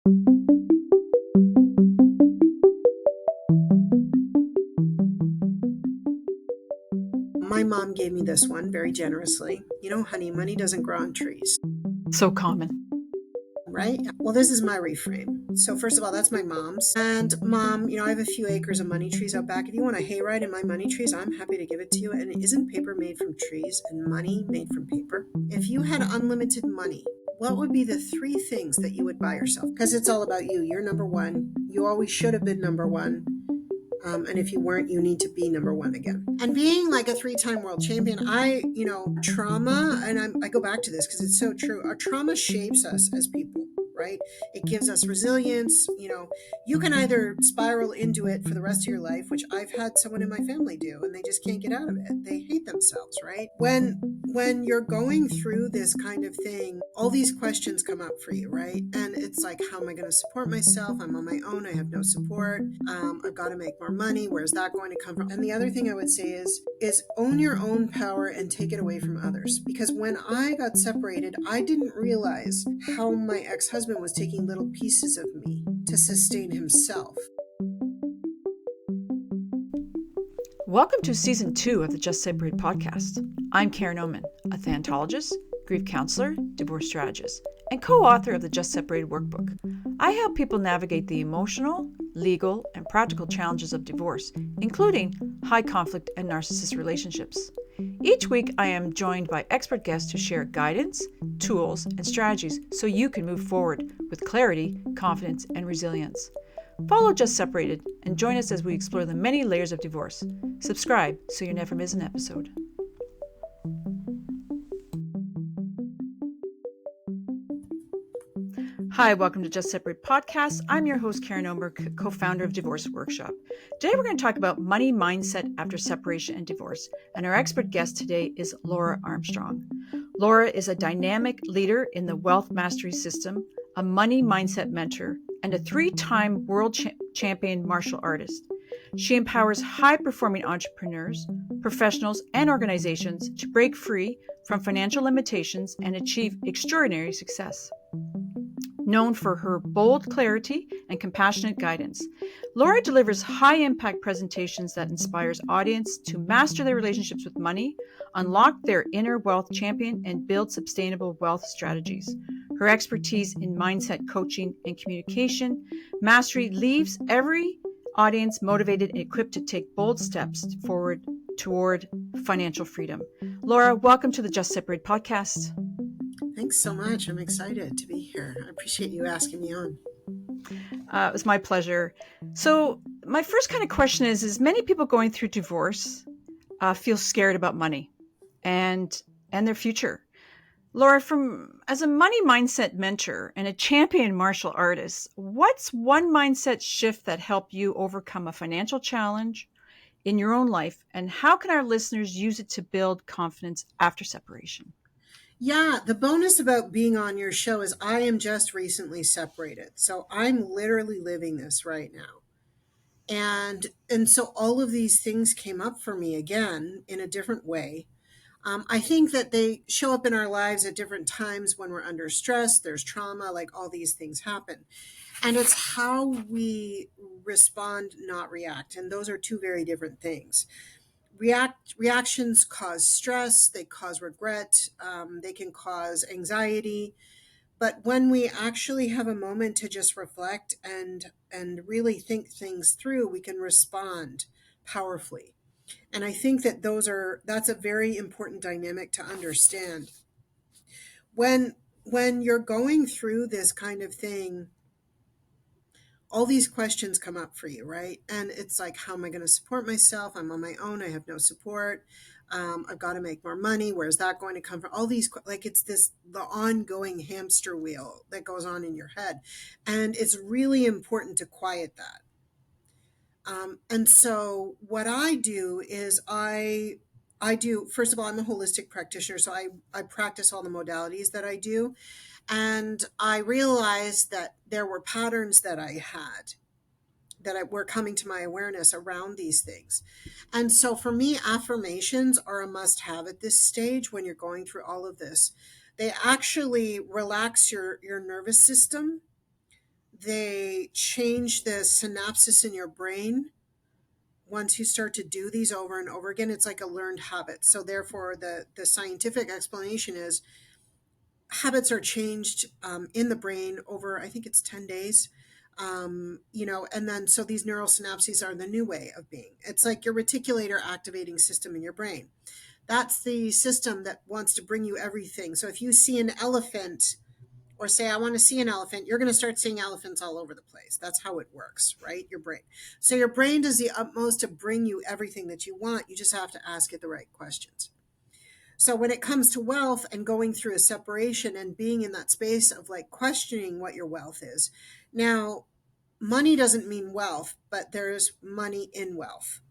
My mom gave me this one very generously. Honey, money doesn't grow on trees, So common. right? Well, this is my reframe. So, first of all, that's my mom's. And mom, I have a few acres of money trees out back. If you want a hayride in my money trees, I'm happy to give it to you. And isn't paper made from trees and money made from paper? If you had unlimited money, what would be the three things that you would buy yourself? Because it's all about you. You're number one. You always should have been number one. And if you weren't, you need to be number one again. And being like a three-time world champion, trauma, and I go back to this because it's so true. Our trauma shapes us as people, right? It gives us resilience. You can either spiral into it for the rest of your life, which I've had someone in my family do, and they just can't get out of it. They hate themselves, right? When you're going through this kind of thing, all these questions come up for you, right? And it's like, how am I going to support myself? I'm on my own. I have no support. I've got to make more money. Where's that going to come from? And the other thing I would say is own your own power and take it away from others. Because when I got separated, I didn't realize how my ex-husband was taking little pieces of me to sustain himself. Welcome to Season 2 of the Just Separated podcast. I'm Karen Omand, a thanatologist, grief counselor, divorce strategist, and co-author of the Just Separated workbook. I help people navigate the emotional, legal, and practical challenges of divorce, including high conflict and narcissist relationships. Each week, I am joined by expert guests to share guidance, tools, and strategies so you can move forward with clarity, confidence, and resilience. Follow Just Separated and join us as we explore the many layers of divorce. Subscribe so you never miss an episode. Hi, welcome to Just Separate Podcast. I'm your host, Karen Omand, co-founder of Divorce Workshop. Today, we're going to talk about money mindset after separation and divorce. And our expert guest today is Laura Armstrong. Laura is a dynamic leader in the wealth mastery system, a money mindset mentor, and a 3-time world champion martial artist. She empowers high-performing entrepreneurs, professionals, and organizations to break free from financial limitations and achieve extraordinary success. Known for her bold clarity and compassionate guidance, Laura delivers high-impact presentations that inspires audience to master their relationships with money, unlock their inner wealth champion, and build sustainable wealth strategies. Her expertise in mindset coaching and communication mastery leaves every audience motivated and equipped to take bold steps forward toward financial freedom. Laura, welcome to the Just Separate podcast. Thanks so much. I'm excited to be here. I appreciate you asking me on. It was my pleasure. So my first kind of question is many people going through divorce feel scared about money and their future. Laura, as a money mindset mentor and a champion martial artist, what's one mindset shift that helped you overcome a financial challenge in your own life, and how can our listeners use it to build confidence after separation? Yeah, the bonus about being on your show is I am just recently separated. So I'm literally living this right now. And so all of these things came up for me again in a different way. I think that they show up in our lives at different times when we're under stress, there's trauma, like all these things happen. And it's how we respond, not react. And those are two very different things. Reactions cause stress, they cause regret, they can cause anxiety. But when we actually have a moment to just reflect and really think things through, we can respond powerfully. And I think that that's a very important dynamic to understand. When you're going through this kind of thing, all these questions come up for you, right? And it's like, how am I going to support myself? I'm on my own. I have no support. I've got to make more money. Where's that going to come from? All these, like, it's the ongoing hamster wheel that goes on in your head. And it's really important to quiet that. And so what I do is first of all, I'm a holistic practitioner. So I practice all the modalities that I do. And I realized that there were patterns that I had were coming to my awareness around these things. And so for me, affirmations are a must have at this stage when you're going through all of this. They actually relax your nervous system. they change the synapses in your brain once you start to do these over and over again. It's like a learned habit. So therefore, the scientific explanation is habits are changed in the brain over, I think it's 10 days. And then so these neural synapses are the new way of being. It's like your reticular activating system in your brain. That's the system that wants to bring you everything. So if you see an elephant, or say, I want to see an elephant, you're going to start seeing elephants all over the place. That's how it works, right? Your brain. So your brain does the utmost to bring you everything that you want. You just have to ask it the right questions. So when it comes to wealth and going through a separation and being in that space of like questioning what your wealth is. Now, money doesn't mean wealth, but there's money in wealth,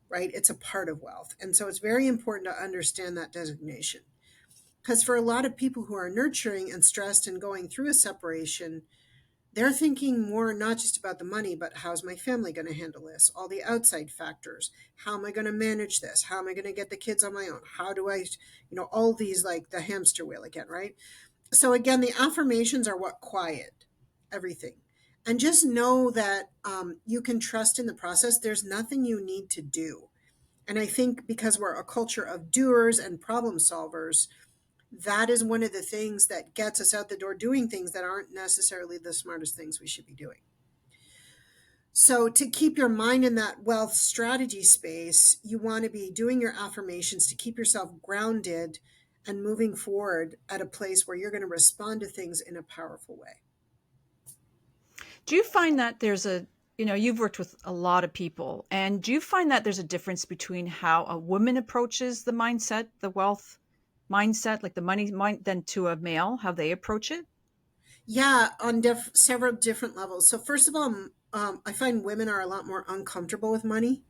right? It's a part of wealth. And so it's very important to understand that designation. Because for a lot of people who are nurturing and stressed and going through a separation, they're thinking more not just about the money, but how's my family going to handle this? All the outside factors. How am I going to manage this? How am I going to get the kids on my own? How do I, all these, like the hamster wheel again, right? So again, the affirmations are what quiet everything. And just know that you can trust in the process. There's nothing you need to do. And I think because we're a culture of doers and problem solvers, that is one of the things that gets us out the door doing things that aren't necessarily the smartest things we should be doing. So to keep your mind in that wealth strategy space, you want to be doing your affirmations to keep yourself grounded and moving forward at a place where you're going to respond to things in a powerful way. Do you find that you've worked with a lot of people, and do you find that there's a difference between how a woman approaches the mindset, the wealth mindset, like the money mind, than to a male, how they approach it? Yeah, on several different levels. So first of all, I find women are a lot more uncomfortable with money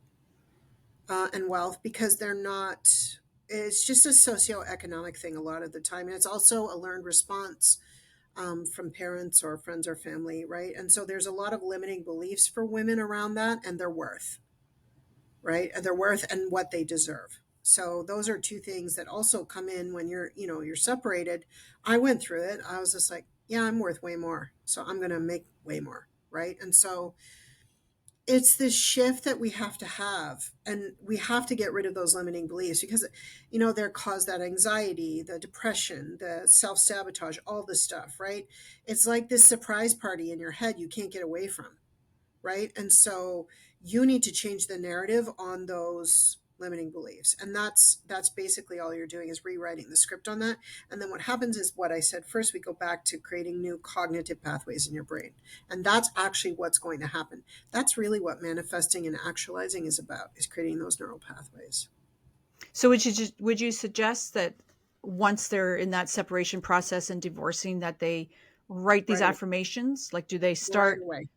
and wealth because they're not. It's just a socioeconomic thing a lot of the time, and it's also a learned response from parents or friends or family, right? And so there's a lot of limiting beliefs for women around that and their worth, right? And their worth and what they deserve. So those are two things that also come in when you're separated. I went through it. I was just like, yeah, I'm worth way more. So I'm going to make way more, right? And so it's this shift that we have to have, and we have to get rid of those limiting beliefs because they're cause that anxiety, the depression, the self-sabotage, all this stuff, right? It's like this surprise party in your head you can't get away from, right? And so you need to change the narrative on those limiting beliefs, and that's basically all you're doing is rewriting the script on that. And then what happens is what I said first, we go back to creating new cognitive pathways in your brain, and that's actually what's going to happen. That's really what manifesting and actualizing is about, is creating those neural pathways. So would you suggest that once they're in that separation process and divorcing, that they write these Right away. affirmations? Like, do they Right start away.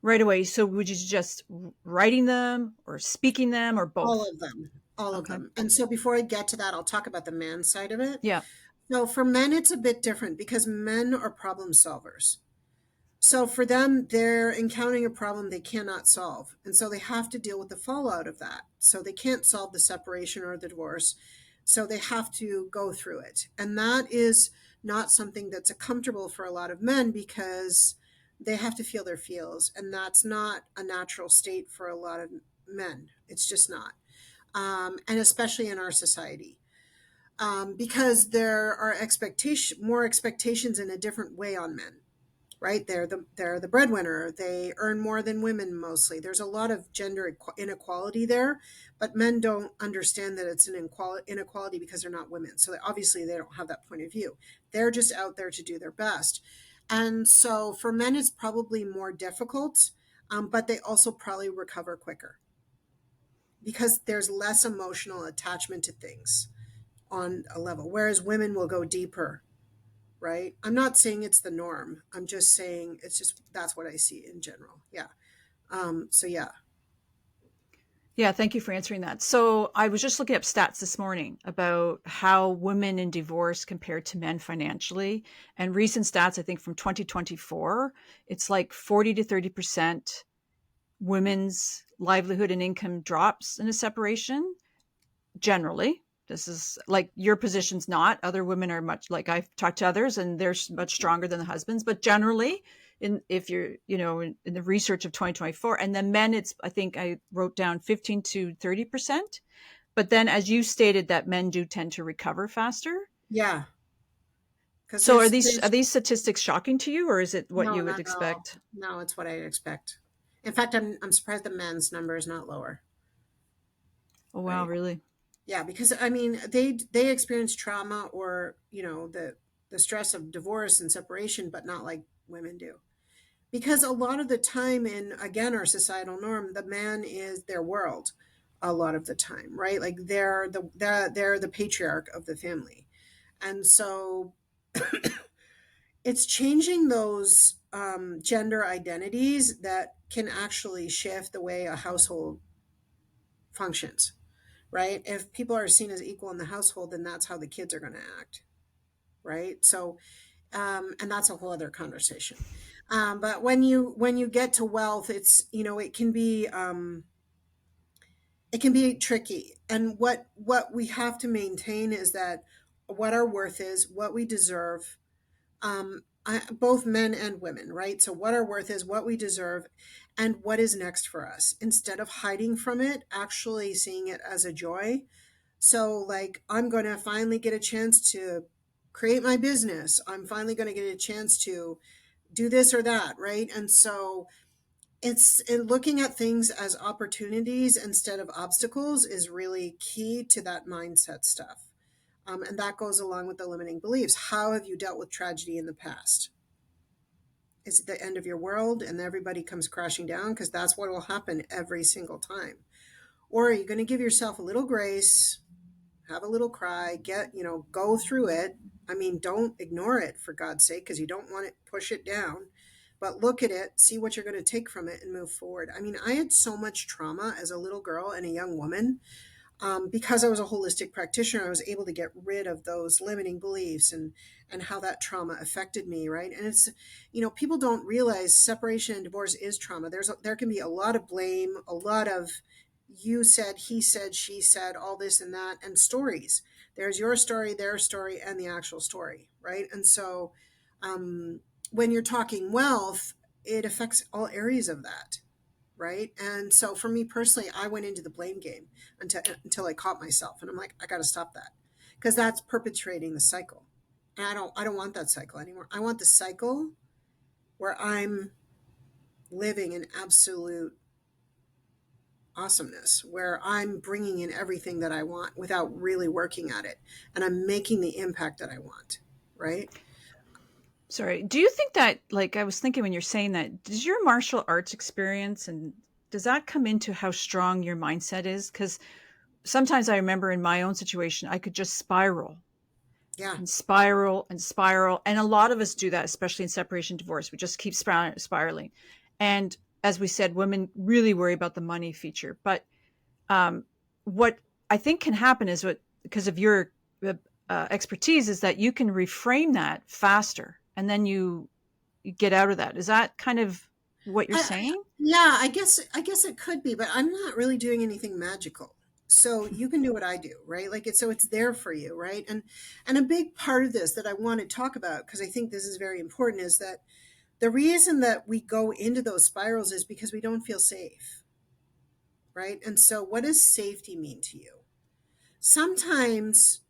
right away? So would you suggest writing them or speaking them or All both? of them. All of Okay. them. And so before I get to that, I'll talk about the man side of it. Yeah. So for men, it's a bit different because men are problem solvers. So for them, they're encountering a problem they cannot solve. And so they have to deal with the fallout of that. So they can't solve the separation or the divorce. So they have to go through it. And that is not something that's comfortable for a lot of men because they have to feel their feels. And that's not a natural state for a lot of men. It's just not. And especially in our society. Because there are more expectations in a different way on men, right? They're the breadwinner. They earn more than women mostly. There's a lot of gender inequality there, but men don't understand that it's an inequality because they're not women. So obviously they don't have that point of view. They're just out there to do their best. And so for men, it's probably more difficult, but they also probably recover quicker because there's less emotional attachment to things on a level, whereas women will go deeper, right? I'm not saying it's the norm. I'm just saying it's just that's what I see in general. Yeah. So yeah. Yeah, thank you for answering that. So I was just looking up stats this morning about how women in divorce compared to men financially. And recent stats, I think from 2024, it's like 40 to 30% women's livelihood and income drops in a separation. Generally, this is like your position's not. Other women are much like I've talked to others and they're much stronger than the husbands, but generally in if you're in the research of 2024, and then men, it's, I think I wrote down 15 to 30%. But then, as you stated, that men do tend to recover faster. Yeah, because So are there's these statistics shocking to you, or is it what no, you would not at all. expect? No, it's what I'd expect. In fact, I'm surprised the men's number is not lower, Oh wow, right? really? Yeah, because I mean, they experience trauma or, the stress of divorce and separation, but not like women do. Because a lot of the time in, again, our societal norm, the man is their world a lot of the time, right? Like they're the patriarch of the family. And so it's changing those gender identities that can actually shift the way a household functions, right? If people are seen as equal in the household, then that's how the kids are going to act, right? So, and that's a whole other conversation. But when you get to wealth, it's, it can be tricky. And what we have to maintain is that what our worth is, what we deserve, both men and women, right? So, what our worth is, what we deserve, and what is next for us. Instead of hiding from it, actually seeing it as a joy. So, like, I'm going to finally get a chance to create my business. I'm finally going to get a chance to do this or that, right? And so, it's looking at things as opportunities instead of obstacles is really key to that mindset stuff. And that goes along with the limiting beliefs. How have you dealt with tragedy in the past? Is it the end of your world and everybody comes crashing down? Because that's what will happen every single time. Or are you going to give yourself a little grace, have a little cry, go through it? I mean, don't ignore it, for God's sake, because you don't want to push it down. But look at it, see what you're going to take from it, and move forward. I mean, I had so much trauma as a little girl and a young woman. Because I was a holistic practitioner, I was able to get rid of those limiting beliefs and how that trauma affected me, right? And it's, people don't realize separation and divorce is trauma. There can be a lot of blame, a lot of you said, he said, she said, all this and that, and stories. There's your story, their story, and the actual story, right? And so, when you're talking wealth, it affects all areas of that, right? And so for me personally, I went into the blame game until I caught myself, and I'm like, I got to stop that, because that's perpetuating the cycle, and I don't want that cycle anymore. I want the cycle where I'm living in absolute awesomeness, where I'm bringing in everything that I want without really working at it, and I'm making the impact that I want, right? Sorry. Do you think that, like, I was thinking when you're saying that, does your martial arts experience and does that come into how strong your mindset is? Because sometimes I remember in my own situation, I could just spiral Yeah. and spiral and spiral. And a lot of us do that, especially in separation divorce. We just keep spiraling. And as we said, women really worry about the money feature. But um, what I think can happen is what, because of your expertise, is that you can reframe that faster, and then you get out of that. Is that kind of what you're saying? Yeah, I guess it could be, but I'm not really doing anything magical. So you can do what I do, right? Like it's there for you, right? And a big part of this that I want to talk about, because I think this is very important, is that the reason that we go into those spirals is because we don't feel safe, right? And so what does safety mean to you? Sometimes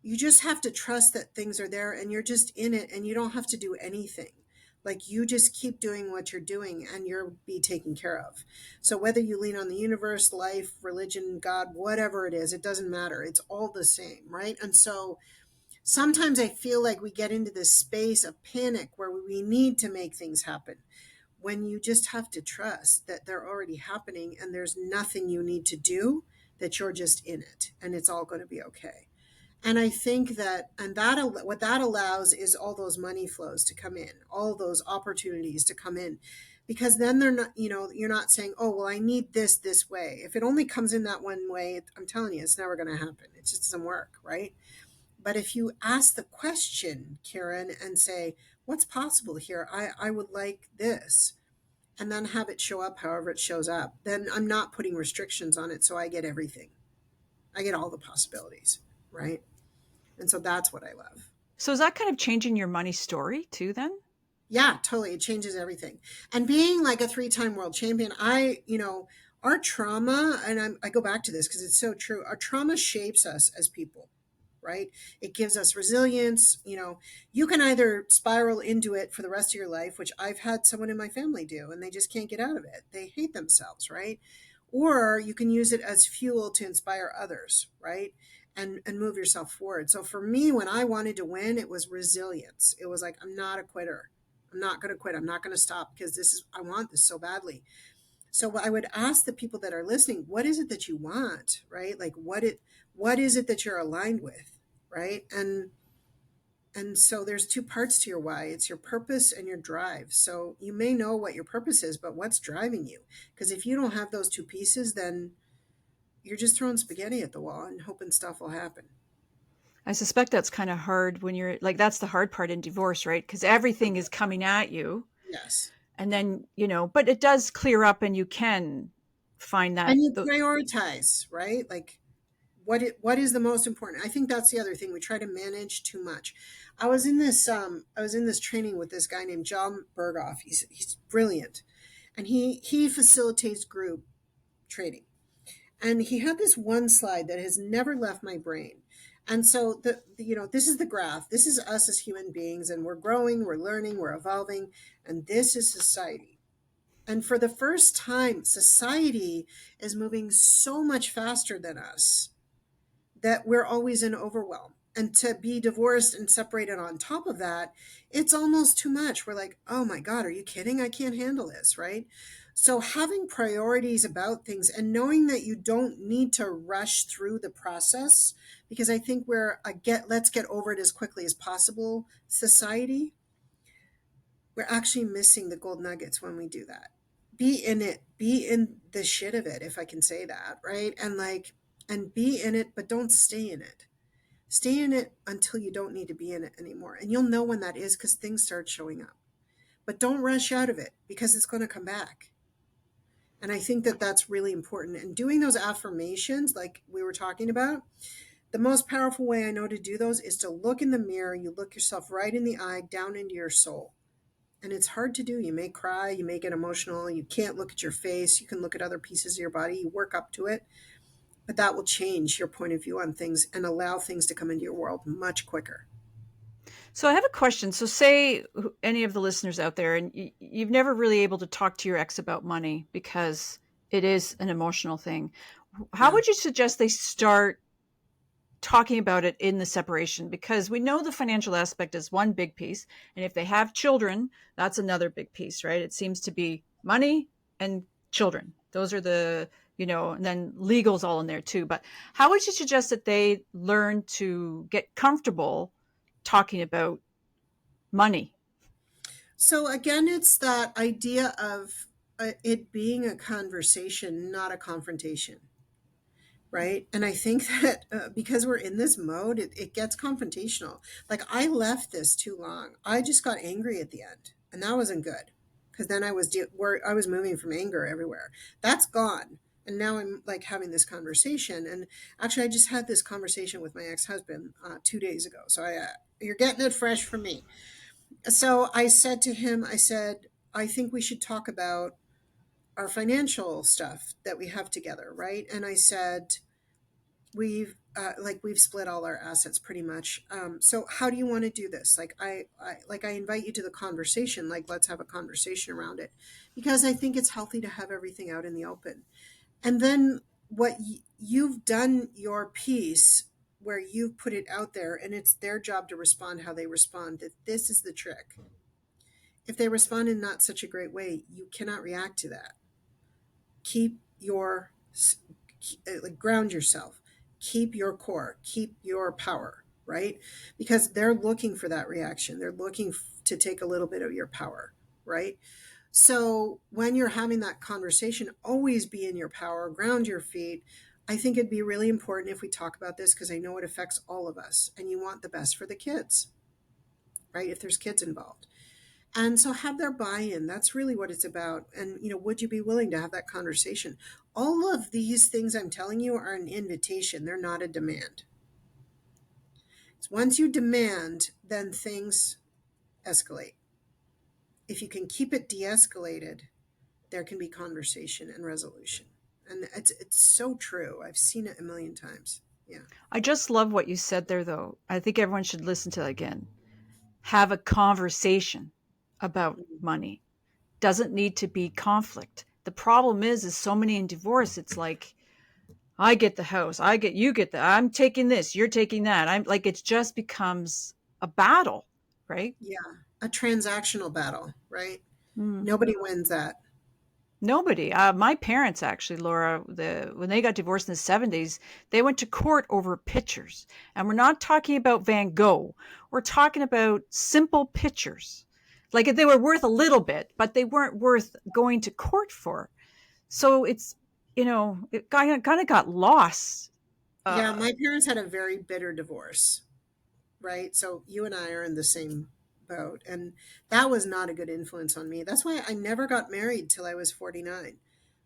you just have to trust that things are there and you're just in it and you don't have to do anything. Like you just keep doing what you're doing and you'll be taken care of. So whether you lean on the universe, life, religion, God, whatever it is, it doesn't matter. It's all the same, right? And so sometimes I feel like we get into this space of panic where we need to make things happen, when you just have to trust that they're already happening and there's nothing you need to do, that you're just in it and it's all going to be okay. And I think that, and that what that allows is all those money flows to come in, all those opportunities to come in, because then they're not, you're not saying, oh, well, I need this way. If it only comes in that one way, I'm telling you, it's never going to happen. It just doesn't work, right? But if you ask the question, Karen, and say, what's possible here? I would like this, and then have it show up however it shows up, then I'm not putting restrictions on it. So I get everything. I get all the possibilities, right? And so that's what I love. So is that kind of changing your money story too then? Yeah, totally. It changes everything. And being like a three-time world champion, our trauma, and I go back to this because it's so true. Our trauma shapes us as people, right? It gives us resilience. You can either spiral into it for the rest of your life, which I've had someone in my family do, and they just can't get out of it. They hate themselves, right? Or you can use it as fuel to inspire others, right? And move yourself forward. So for me, when I wanted to win, it was resilience. It was like, I'm not a quitter. I'm not going to quit. I'm not going to stop because I want this so badly. So I would ask the people that are listening, what is it that you want, right? Like what is it that you're aligned with, right? And so there's two parts to your why. It's your purpose and your drive. So you may know what your purpose is, but what's driving you? Because if you don't have those two pieces, then you're just throwing spaghetti at the wall and hoping stuff will happen. I suspect that's kind of hard when you're like, that's the hard part in divorce, right? Because everything is coming at you. Yes. And then, but it does clear up and you can find And that. you prioritize, right? Like what is the most important? I think that's the other thing. We try to manage too much. I was in this training with this guy named John Berghoff. He's brilliant. And he facilitates group trading. And he had this one slide that has never left my brain. And so this is the graph. This is us as human beings, and we're growing, we're learning, we're evolving, and this is society. And for the first time, society is moving so much faster than us that we're always in overwhelm. And to be divorced and separated on top of that, it's almost too much. We're like, oh my God, are you kidding? I can't handle this, right? So having priorities about things and knowing that you don't need to rush through the process, because I think we're a let's get over it as quickly as possible society, we're actually missing the gold nuggets when we do that. Be in it, be in the shit of it, if I can say that, right? And be in it, but don't stay in it. Stay in it until you don't need to be in it anymore. And you'll know when that is because things start showing up. But don't rush out of it because it's going to come back. And I think that that's really important. And doing those affirmations, like we were talking about, the most powerful way I know to do those is to look in the mirror. You look yourself right in the eye, down into your soul. And it's hard to do. You may cry, you may get emotional, you can't look at your face, you can look at other pieces of your body, you work up to it, but that will change your point of view on things and allow things to come into your world much quicker. So I have a question. So say any of the listeners out there, and you've never really able to talk to your ex about money because it is an emotional thing. How Yeah. would you suggest they start talking about it in the separation? Because we know the financial aspect is one big piece. And if they have children, that's another big piece, right? It seems to be money and children. Those are and then legal's all in there too. But how would you suggest that they learn to get comfortable talking about money? So again, it's that idea of it being a conversation, not a confrontation. Right. And I think that because we're in this mode, it gets confrontational. Like I left this too long. I just got angry at the end, and that wasn't good because then I was moving from anger everywhere. That's gone. And now I'm like having this conversation. And actually, I just had this conversation with my ex husband 2 days ago. So you're getting it fresh from me. So I said to him, I think we should talk about our financial stuff that we have together. Right. And I said, we've split all our assets pretty much. So how do you want to do this? I invite you to the conversation. Like let's have a conversation around it, because I think it's healthy to have everything out in the open. And then you've done your piece where you've put it out there, and it's their job to respond how they respond. That this is the trick. If they respond in not such a great way, you cannot react to that. Keep your like ground yourself, keep your core, keep your power, right? Because they're looking for that reaction, they're looking to take a little bit of your power, right? So when you're having that conversation, always be in your power, ground your feet. I think it'd be really important if we talk about this because I know it affects all of us, and you want the best for the kids, right? If there's kids involved, and so have their buy-in. That's really what it's about. And, would you be willing to have that conversation? All of these things I'm telling you are an invitation. They're not a demand. It's once you demand, then things escalate. if you can keep it de-escalated, there can be conversation and resolution. And it's so true. I've seen it a million times. Yeah. I just love what you said there, though. I think everyone should listen to that again. Have a conversation about Mhm. money. Doesn't need to be conflict. The problem is so many in divorce, it's like, I get the house, you get the, I'm taking this, you're taking that. I'm like, it just becomes a battle, right? Yeah. A transactional battle, right? Mm. Nobody wins that. Nobody. My parents actually, Laura, when they got divorced in the 70s, they went to court over pictures. And we're not talking about Van Gogh. We're talking about simple pictures. Like they were worth a little bit, but they weren't worth going to court for. So it kind of got lost. Yeah, Uh, my parents had a very bitter divorce, right? So you and I are in the same boat. And that was not a good influence on me. That's why I never got married till I was 49.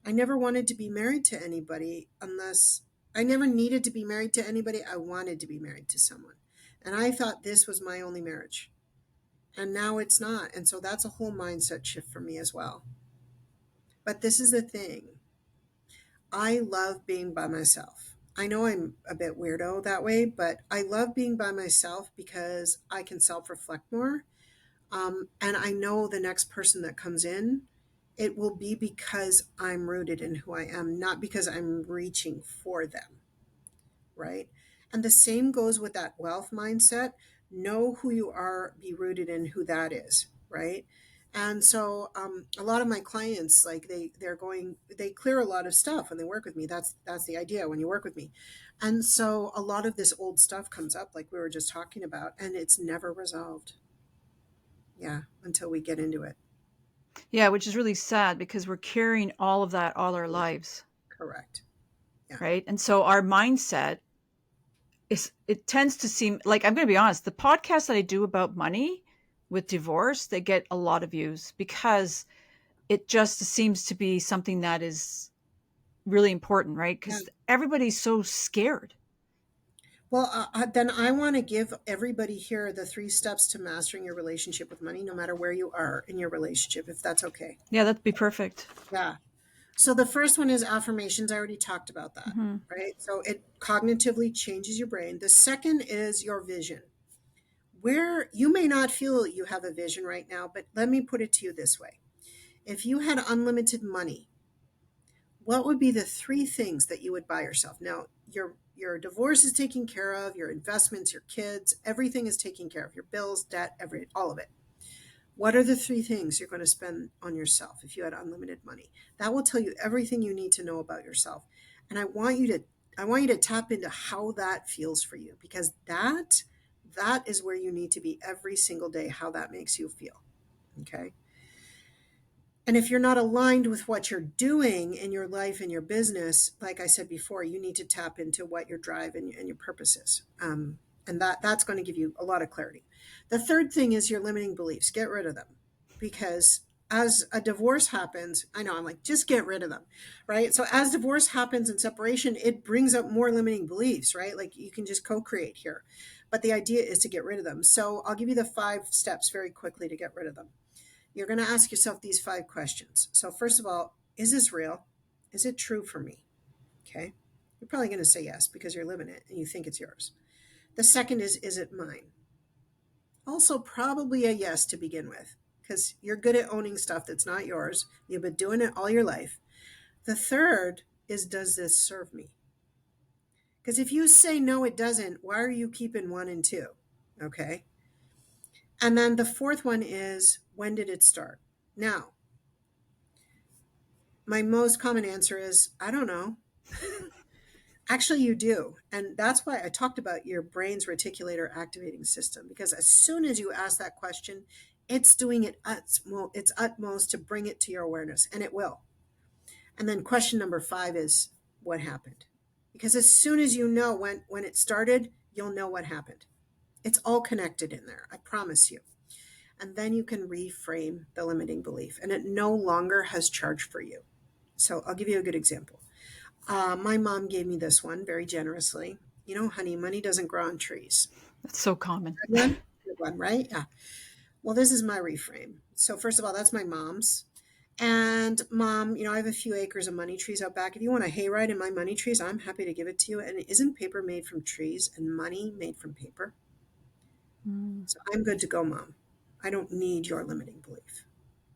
I never wanted to be married to anybody unless I never needed to be married to anybody. I wanted to be married to someone. And I thought this was my only marriage. And now it's not. And so that's a whole mindset shift for me as well. But this is the thing, I love being by myself. I know I'm a bit weirdo that way, but I love being by myself because I can self reflect more. And I know the next person that comes in, it will be because I'm rooted in who I am, not because I'm reaching for them, right? And the same goes with that wealth mindset. Know who you are, be rooted in who that is, right? And so a lot of my clients, like they clear a lot of stuff when they work with me. That's the idea when you work with me. And so a lot of this old stuff comes up, like we were just talking about, and it's never resolved. Yeah, until we get into it. yeah, which is really sad because we're carrying all of that all our lives, Correct. Yeah. right? And so our mindset it tends to seem like, I'm going to be honest, the podcast that I do about money with divorce, they get a lot of views because it just seems to be something that is really important, right? Yeah. Because everybody's so scared. Well, then I want to give everybody here the 3 steps to mastering your relationship with money, no matter where you are in your relationship, if that's okay. Yeah, that'd be perfect. Yeah. So the first one is affirmations. I already talked about that, Hmm. right? So it cognitively changes your brain. The second is your vision. Where you may not feel you have a vision right now, but let me put it to you this way. If you had unlimited money, what would be the 3 things that you would buy yourself? Now, your divorce is taken care of, your investments, your kids, everything is taken care of, your bills, debt, all of it. What are the 3 things you're going to spend on yourself if you had unlimited money? That will tell you everything you need to know about yourself. And I want you to tap into how that feels for you, because that is where you need to be every single day, how that makes you feel. Okay? And if you're not aligned with what you're doing in your life and your business, like I said before, you need to tap into what your drive and your purpose is. And that's going to give you a lot of clarity. The third thing is your limiting beliefs. Get rid of them, because as a divorce happens, I know I'm like, just get rid of them, right? So as divorce happens and separation, it brings up more limiting beliefs, right? Like you can just co-create here. But the idea is to get rid of them. So I'll give you the 5 steps very quickly to get rid of them. You're going to ask yourself these 5 questions. So, first of all, is this real? Is it true for me? Okay. You're probably going to say yes because you're living it and you think it's yours. The second is it mine? Also, probably a yes to begin with, because you're good at owning stuff that's not yours. You've been doing it all your life. The third is, does this serve me? Because if you say no, it doesn't, why are you keeping 1 and 2? Okay. And then the fourth one is, when did it start? Now, my most common answer is, I don't know. Actually, you do. And that's why I talked about your brain's reticulator activating system, because as soon as you ask that question, it's doing its utmost to bring it to your awareness, and it will. And then question number 5 is, what happened? Because as soon as you know when it started, you'll know what happened. It's all connected in there, I promise you. And then you can reframe the limiting belief, and it no longer has charge for you. So I'll give you a good example. My mom gave me this one very generously. Honey, money doesn't grow on trees. That's so common. Good one? Good one, right? Yeah. Well, this is my reframe. So first of all, that's my mom's. And mom, I have a few acres of money trees out back. If you want a hayride in my money trees, I'm happy to give it to you. And isn't paper made from trees and money made from paper? Mm. So I'm good to go, mom. I don't need your limiting belief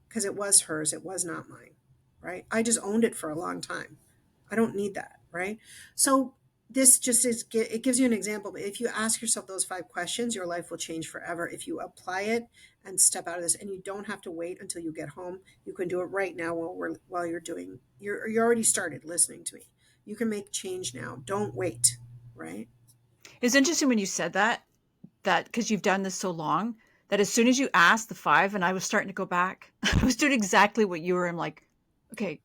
because it was hers. It was not mine, right? I just owned it for a long time. I don't need that, right? So this just is, it gives you an example. But if you ask yourself those 5 questions, your life will change forever. If you apply it and step out of this, and you don't have to wait until you get home, you can do it right now while you're already started listening to me. You can make change now. Don't wait, right? It's interesting when you said that because you've done this so long, that as soon as you asked the five and I was starting to go back, I was doing exactly what you were. I'm like, okay,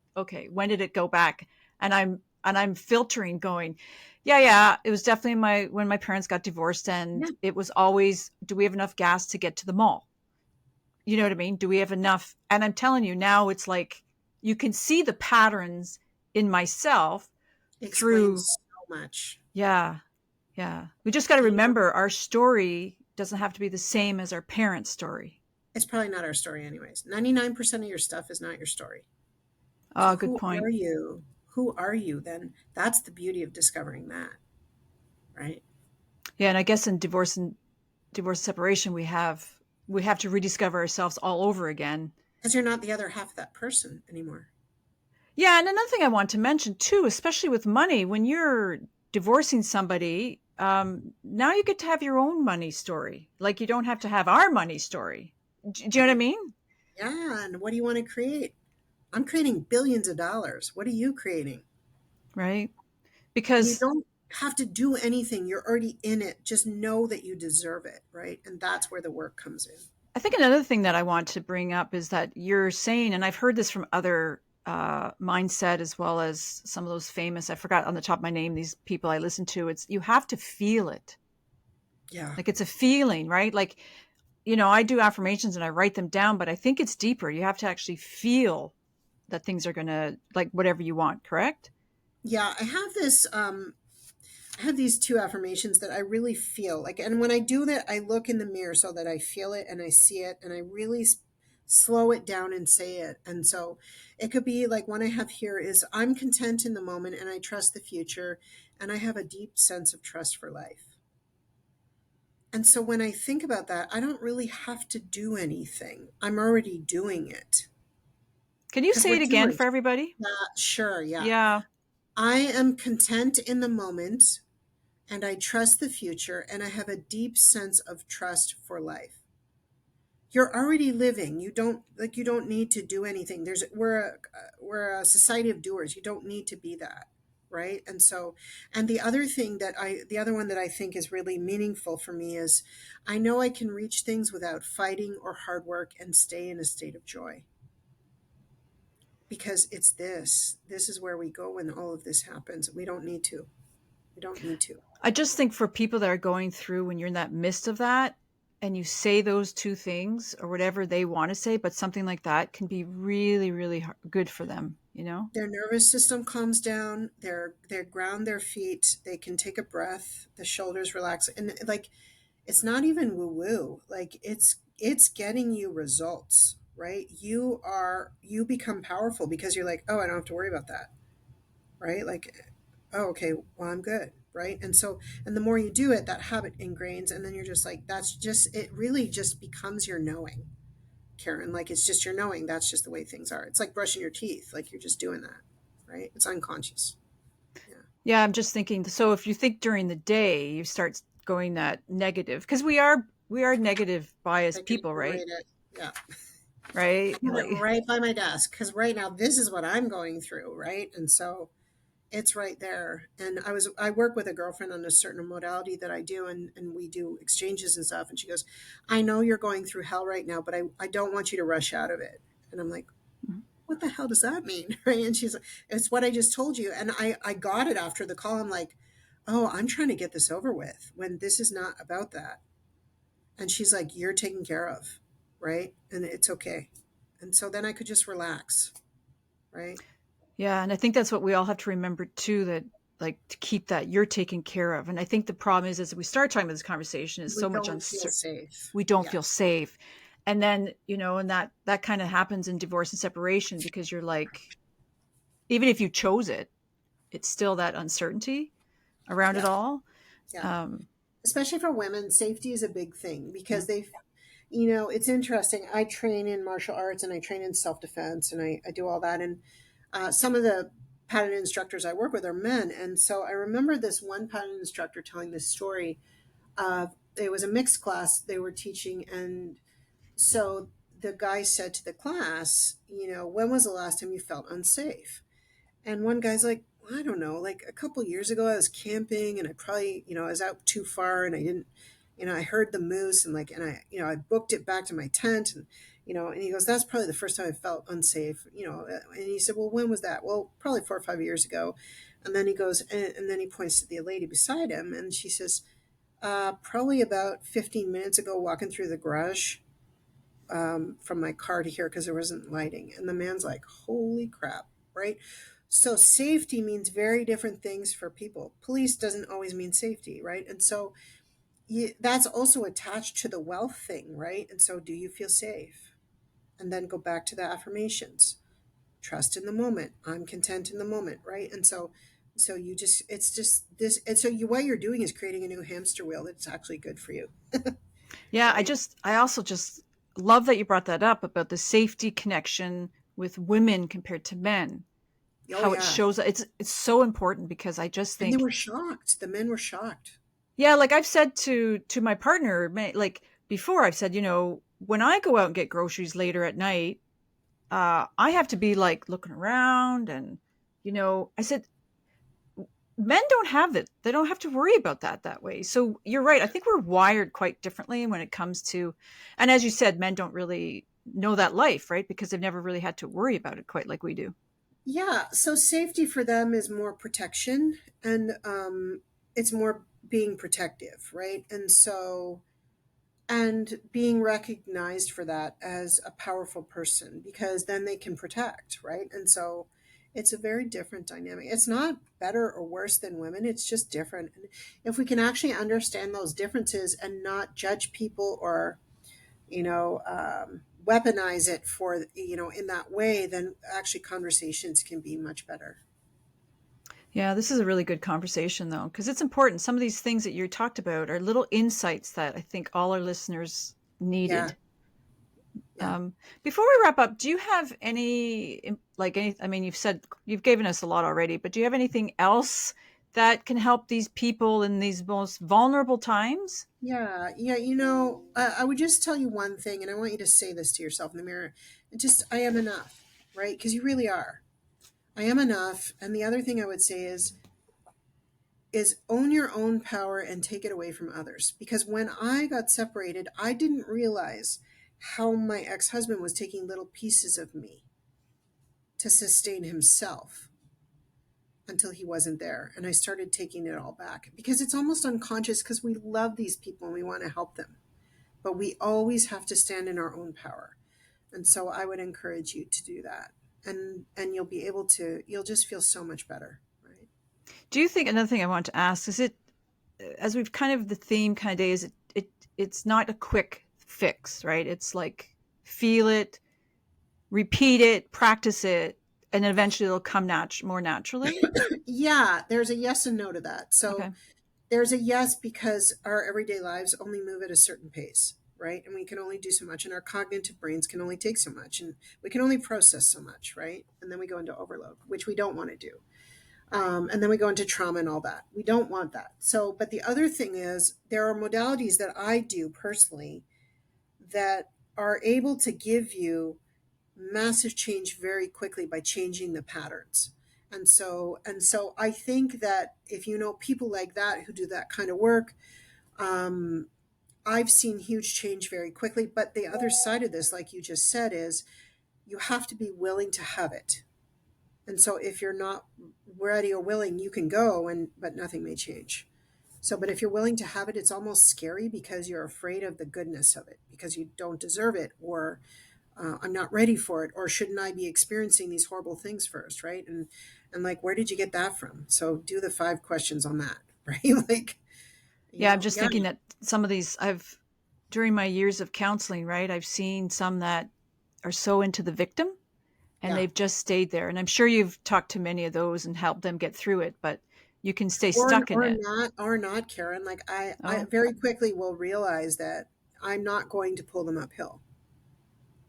when did it go back? And I'm filtering, going, yeah, it was definitely when my parents got divorced, and Yeah. it was always, do we have enough gas to get to the mall? You know what I mean? Do we have enough? And I'm telling you now, it's like you can see the patterns in myself through. Explains so much. Yeah, yeah. We just got to And remember our story doesn't have to be the same as our parents' story. it's probably not our story anyways. 99% of your stuff is not your story. So Oh, good who are point. you? Who are you then? That's the beauty of discovering that, right? Yeah, and I guess in divorce separation, we have to rediscover ourselves all over again. Because you're not the other half of that person anymore. Yeah, and another thing I want to mention too, especially with money, when you're divorcing somebody, now you get to have your own money story. Like you don't have to have our money story. Do you know what I Right. mean? Yeah. And what do you want to create? I'm creating billions of dollars. What are you creating? Right? And you Because don't have to do anything. You're already in it. Just know that you deserve it, right? And that's where the work comes in. I think another thing that I want to bring up is that you're saying, and I've heard this from other mindset as well as some of those famous, I forgot on the top of my name, these people I listen to, it's you have to feel it. Yeah. Like it's a feeling, right? Like, I do affirmations and I write them down, but I think it's deeper. You have to actually feel that things are going to, like, whatever you want, correct? Yeah. I have these two affirmations that I really feel like, and when I do that, I look in the mirror so that I feel it and I see it and I really slow it down and say it. And so it could be like one I have here is I'm content in the moment and I trust the future and I have a deep sense of trust for life. And so when I think about that, I don't really have to do anything. I'm already doing it Can you because say we're it again doing for everybody? that. Sure. Yeah. Yeah. I am content in the moment and I trust the future, and I have a deep sense of trust for life. You're already living. You don't need to do anything. We're a society of doers. You don't need to be that, right? And so, and the other one that I think is really meaningful for me is I know I can reach things without fighting or hard work and stay in a state of joy because it's this is where we go when all of this happens. We don't need to. I just think for people that are going through, when you're in that midst of that and you say those two things or whatever they want to say, but something like that can be really, really good for them, you know? Their nervous system calms down, they ground their feet, they can take a breath, the shoulders relax, and like it's not even woo woo, like it's getting you results, right? You become powerful because you're like, oh, I don't have to worry about that, right? Like, oh, okay, well, I'm good, right? And so, and the more you do it, that habit ingrains, and then you're just like, it really just becomes your knowing, Karen. Like it's just your knowing. That's just the way things are. It's like brushing your teeth. Like you're just doing that, right? It's unconscious. Yeah. Yeah, I'm just thinking. So if you think during the day, you start going that negative, because we are negative I biased can people, right? read it. Yeah. I Right? have it Like, right by my desk because right now this is what I'm going through, right? And so it's right there. And I work with a girlfriend on a certain modality that I do, and we do exchanges and stuff. And she goes, I know you're going through hell right now, but I don't want you to rush out of it. And I'm like, what the hell does that mean? Right. And she's like, it's what I just told you. And I got it after the call. I'm like, oh, I'm trying to get this over with when this is not about that. And she's like, you're taken care of. Right. And it's okay. And so then I could just relax. Right. yeah, and I think that's what we all have to remember too, that like to keep that you're taken care of. And I think the problem is as we start talking about this conversation is We so much don't feel uncertain. safe. We don't Yeah. feel safe. And then, and that kind of happens in divorce and separation because you're like, even if you chose it, it's still that uncertainty around it Yeah, all. yeah. Um, Especially for women, safety is a big thing because it's interesting. I train in martial arts and I train in self defense and I do all that. And some of the pattern instructors I work with are men. And so I remember this one pattern instructor telling this story of it was a mixed class they were teaching. And so the guy said to the class, when was the last time you felt unsafe? And one guy's like, well, I don't know, like a couple years ago, I was camping and I probably, I was out too far and I didn't, I heard the moose and I booked it back to my tent and he goes, that's probably the first time I felt unsafe, and he said, well, when was that? Well, probably 4 or 5 years ago. And then he goes, and then he points to the lady beside him and she says, probably about 15 minutes ago, walking through the garage from my car to here because there wasn't lighting. And the man's like, holy crap, right? So safety means very different things for people. Police doesn't always mean safety, right? And so that's also attached to the wealth thing, right? And so do you feel safe? And then go back to the affirmations. Trust in the moment. I'm content in the moment, right? And so it's just this, and so what you're doing is creating a new hamster wheel that's actually good for you, yeah, right? I also just love that you brought that up about the safety connection with women compared to men. Oh How it yeah. shows it's so important because I just And they think, were shocked. The men were shocked. yeah, like I've said to my partner, like before, I've said, when I go out and get groceries later at night, I have to be like looking around and, I said, men don't have it. They don't have to worry about that way. So you're right. I think we're wired quite differently when it comes to, and as you said, men don't really know that life, right? Because they've never really had to worry about it quite like we do. Yeah, so safety for them is more protection and it's more being protective, right? And being recognized for that as a powerful person because then they can protect, right? And so it's a very different dynamic. It's not better or worse than women, it's just different. And if we can actually understand those differences and not judge people or weaponize it for in that way, then actually conversations can be much better. Yeah, this is a really good conversation though, because it's important. Some of these things that you talked about are little insights that I think all our listeners Yeah, needed. yeah, Before we wrap up, do you have I mean, you've given us a lot already, but do you have anything else that can help these people in these most vulnerable times? yeah. I would just tell you one thing, and I want you to say this to yourself in the mirror. Just, I am enough, right? Because you really are. I am enough. And the other thing I would say is own your own power and take it away from others. Because when I got separated, I didn't realize how my ex-husband was taking little pieces of me to sustain himself until he wasn't there. And I started taking it all back because it's almost unconscious because we love these people and we want to help them. But we always have to stand in our own power. And so I would encourage you to do that. And you'll just feel so much better, right? Do you think another thing I want to ask is it as we've kind of the theme kind of day is it's not a quick fix, right? It's like feel it, repeat it, practice it, and then eventually it'll come more naturally. Yeah, there's a yes and no to that. Okay. So there's a yes because our everyday lives only move at a certain pace, right? And we can only do so much, and our cognitive brains can only take so much, and we can only process so much, right? And then we go into overload, which we don't want to do. And then we go into trauma and all that. We don't want that. So, but the other thing is, there are modalities that I do personally that are able to give you massive change very quickly by changing the patterns. And so I think that if you know people like that who do that kind of work, um, I've seen huge change very quickly. But the other side of this, like you just said, is you have to be willing to have it. And so if you're not ready or willing, you can go and but nothing may change. So, but if you're willing to have it, it's almost scary because you're afraid of the goodness of it because you don't deserve it, or I'm not ready for it, or shouldn't I be experiencing these horrible things first, right? And like, where did you get that from? So do the 5 questions on that, right? Like, Yeah, I'm just yeah, thinking that some of these during my years of counseling, right, I've seen some that are so into the victim and Yeah. they've just stayed there. And I'm sure you've talked to many of those and helped them get through it, but you can stay Or stuck in it. not, Karen. Like I Oh, very quickly will realize that I'm not going to pull them uphill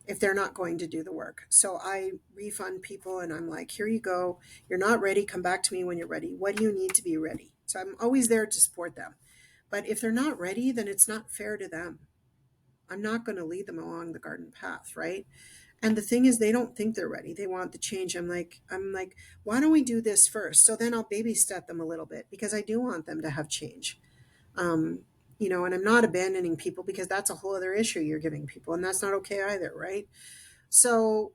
if they're not going to do the work. So I refund people and I'm like, here you go. You're not ready. Come back to me when you're ready. What do you need to be ready? So I'm always there to support them. But if they're not ready, then it's not fair to them. I'm not going to lead them along the garden path, right? And the thing is, they don't think they're ready. They want the change. I'm like, why don't we do this first? So then I'll baby step them a little bit because I do want them to have change. Um, and I'm not abandoning people because that's a whole other issue you're giving people, and that's not okay either, right? So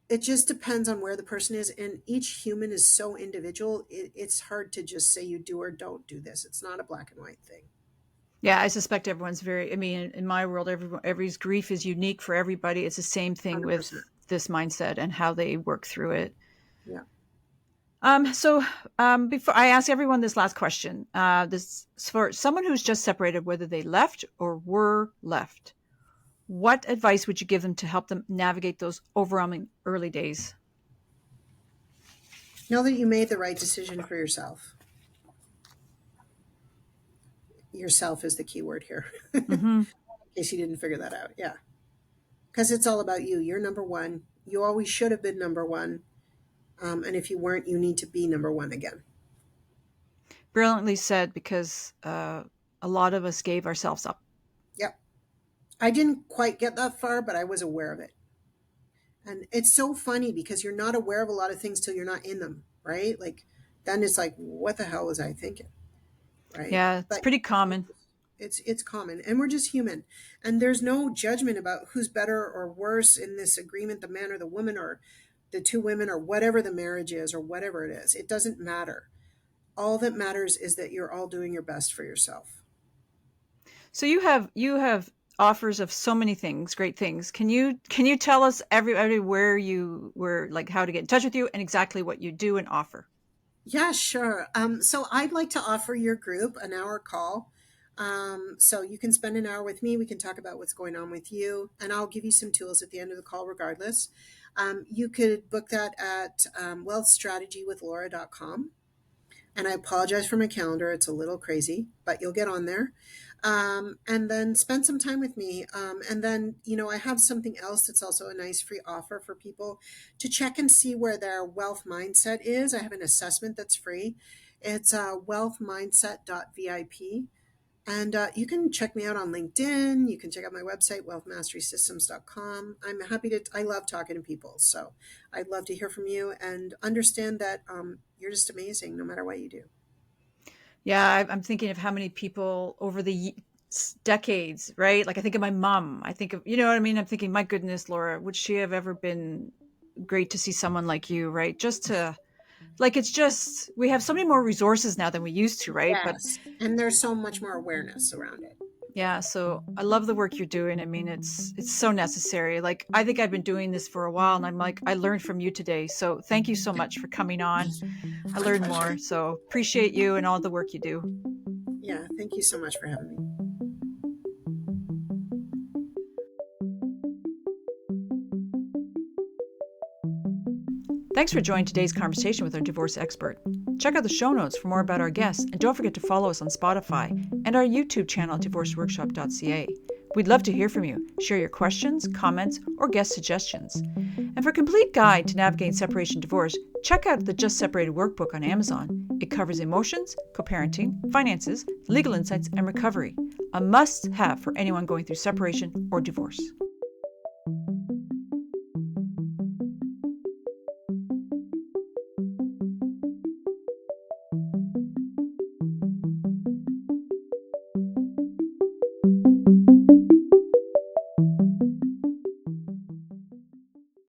it just depends on where the person is, and each human is so individual. It's hard to just say you do or don't do this. It's not a black and white thing. yeah, I suspect everyone's very, I mean, in my world, everybody's grief is unique for everybody. It's the same thing 100%. with this mindset and how they work through it. Yeah. Before I ask everyone this last question, this for someone who's just separated, whether they left or were left, what advice would you give them to help them navigate those overwhelming early days? Know that you made the right decision for yourself. Yourself is the key word here, in Mm-hmm. case you didn't figure that out. Yeah. Because it's all about you. You're number one. You always should have been number one. And if you weren't, you need to be number one again. Brilliantly said, because a lot of us gave ourselves up. Yep. I didn't quite get that far, but I was aware of it. And it's so funny because you're not aware of a lot of things till you're not in them, right? Like, then it's like, what the hell was I thinking? Right? Yeah, it's But pretty common. it's common, and we're just human, and there's no judgment about who's better or worse in this agreement, the man or the woman, or the two women, or whatever the marriage is, or whatever it is. It doesn't matter. All that matters is that you're all doing your best for yourself. So you have offers of so many things, great things. Can you tell us everybody where you were, like how to get in touch with you and exactly what you do and offer? Yeah, sure. So I'd like to offer your group an hour call. So you can spend an hour with me. We can talk about what's going on with you, and I'll give you some tools at the end of the call, regardless. You could book that at wealthstrategywithlaura.com. And I apologize for my calendar. It's a little crazy, but you'll get on there. And then spend some time with me. And then, I have something else that's also a nice free offer for people to check and see where their wealth mindset is. I have an assessment that's free. It's wealthmindset.vip. And you can check me out on LinkedIn. You can check out my website, wealthmasterysystems.com. I love talking to people. So I'd love to hear from you and understand that you're just amazing no matter what you do. Yeah, I'm thinking of how many people over the decades, right? Like I think of my mom. I think of, you know what I mean? I'm thinking, my goodness, Laura, would she have ever been great to see someone like you, right? Just to, like, it's just, we have so many more resources now than we used to, right? But Yes. And there's so much more awareness around it. yeah, so I love the work you're doing. I mean, it's so necessary. Like I think I've been doing this for a while and I'm like, I learned from you today. So thank you so much for coming on. I My learned pleasure. more. So appreciate you and all the work you do. Yeah. Thank you so much for having me. Thanks for joining today's conversation with our divorce expert. Check out the show notes for more about our guests, and don't forget to follow us on Spotify and our YouTube channel at divorceworkshop.ca. We'd love to hear from you. Share your questions, comments, or guest suggestions. And for a complete guide to navigating separation and divorce, check out the Just Separated workbook on Amazon. It covers emotions, co-parenting, finances, legal insights, and recovery. A must-have for anyone going through separation or divorce.